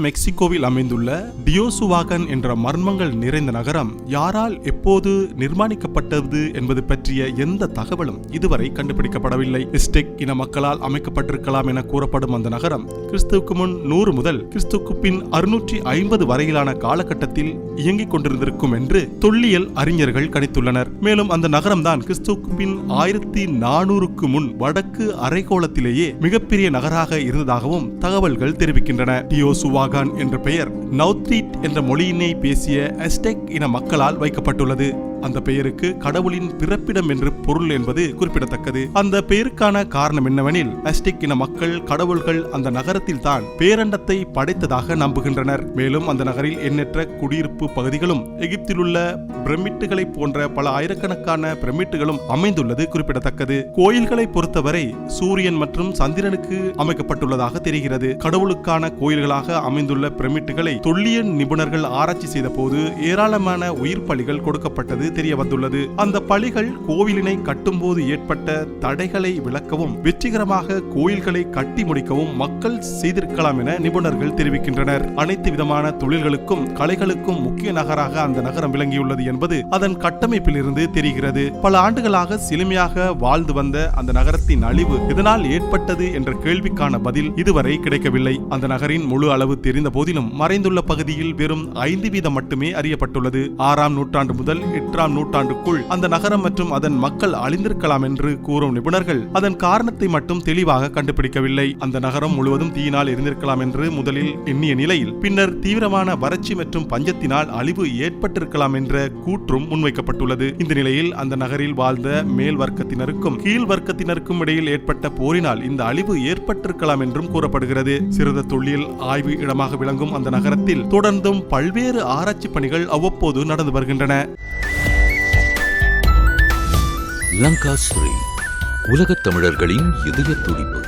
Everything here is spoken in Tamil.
மெக்சிகோவில் அமைந்துள்ள டியோசுவாகன் என்ற மர்மங்கள் நிறைந்த நகரம் யாரால் எப்போது நிர்மாணிக்கப்பட்டது என்பது பற்றிய எந்த தகவலும் இதுவரை கண்டுபிடிக்கப்படவில்லை. அஸ்டெக் இன மக்களால் அமைக்கப்பட்டிருக்கலாம் என கூறப்படும் அந்த நகரம் கிறிஸ்துவுக்கு முன் 100 முதல் கிறிஸ்துவுக்கு பின் 650 வரையிலான காலகட்டத்தில் இயங்கிக் கொண்டிருந்திருக்கும் என்று தொல்லியல் அறிஞர்கள் கணித்துள்ளனர். மேலும் அந்த நகரம்தான் கிறிஸ்துவுக்கு பின் 1400க்கு முன் வடக்கு அரைக்கோளத்திலேயே மிகப்பெரிய நகராக இருந்ததாகவும் தகவல்கள் தெரிவிக்கின்றன. டியோசுவாகான் என்ற பெயர் நௌத்ரீட் என்ற மொழியினை பேசிய அஸ்டெக் இன மக்களால் வைக்கப்பட்டுள்ளது. அந்த பெயருக்கு கடவுளின் பிறப்பிடம் என்று பொருள் என்பது குறிப்பிடத்தக்கது. அந்த பெயருக்கான காரணம் என்னவெனில், அஸ்டெக் இன மக்கள் கடவுள்கள் அந்த நகரத்தில் தான் பேரண்டத்தை படைத்ததாக நம்புகின்றனர். மேலும் அந்த நகரில் எண்ணற்ற குடியிருப்பு பகுதிகளும் எகிப்தில் உள்ள பிரமிட்டுகளை போன்ற பல ஆயிரக்கணக்கான பிரமிட்டுகளும் அமைந்துள்ளது குறிப்பிடத்தக்கது. கோயில்களை பொறுத்தவரை சூரியன் மற்றும் சந்திரனுக்கு அமைக்கப்பட்டுள்ளதாக தெரிகிறது. கடவுளுக்கான கோயில்களாக அமைந்துள்ள பிரமிட்டுகளை தொல்லியல் நிபுணர்கள் ஆராய்ச்சி செய்த போது ஏராளமான உயிர் பலிகள் கொடுக்கப்பட்டது தெரிய வந்துள்ளது. அந்த பலிகள் கோவிலினை கட்டும்போது ஏற்பட்ட தடைகளை விளக்கவும் வெற்றிகரமாக கோயில்களை கட்டி முடிக்கவும் மக்கள் செய்திருக்கலாம் என நிபுணர்கள் தெரிவிக்கின்றனர். அனைத்து விதமான தொழில்களுக்கும் கலைகளுக்கும் முக்கிய நகராக அந்த நகரம் விளங்கியுள்ளது என்பது அதன் கட்டமைப்பில் இருந்து தெரிகிறது. பல ஆண்டுகளாக சிலுமையாக வாழ்ந்து வந்த அந்த நகரத்தின் அழிவு எதனால் ஏற்பட்டது என்ற கேள்விக்கான பதில் இதுவரை கிடைக்கவில்லை. அந்த நகரின் முழு அளவு தெரிந்த போதிலும் மறைந்துள்ள பகுதியில் வெறும் 5% மட்டுமே அறியப்பட்டுள்ளது. 6ஆம் நூற்றாண்டு முதல் 8ஆம் நூற்றாண்டுக்குள் அந்த நகரம் மற்றும் அதன் மக்கள் அழிந்திருக்கலாம் என்று கூறும் நிபுணர்கள் அதன் காரணத்தை மட்டும் தெளிவாக கண்டுபிடிக்கவில்லை. அந்த நகரம் முழுவதும் தீயினால் எரிந்திருக்கலாம் என்று முதலில் எண்ணிய நிலையில் பின்னர் தீவிரமான வறட்சி மற்றும் பஞ்சத்தினால் அழிவு ஏற்பட்டிருக்கலாம் என்ற கூற்றும் முன்வைக்கப்பட்டுள்ளது. இந்த நிலையில் அந்த நகரில் வாழ்ந்த மேல் வர்க்கத்தினருக்கும் கீழ் வர்க்கத்தினருக்கும் இடையில் ஏற்பட்ட போரினால் இந்த அழிவு ஏற்பட்டிருக்கலாம் என்றும் கூறப்படுகிறது. சிறந்த தொல்லியல் ஆய்வு இடமாக விளங்கும் அந்த நகரத்தில் தொடர்ந்தும் பல்வேறு ஆராய்ச்சி பணிகள் அவ்வப்போது நடந்து வருகின்றன. லங்காஸ்ரீ, உலகத் தமிழர்களின் இதய துடிப்பு.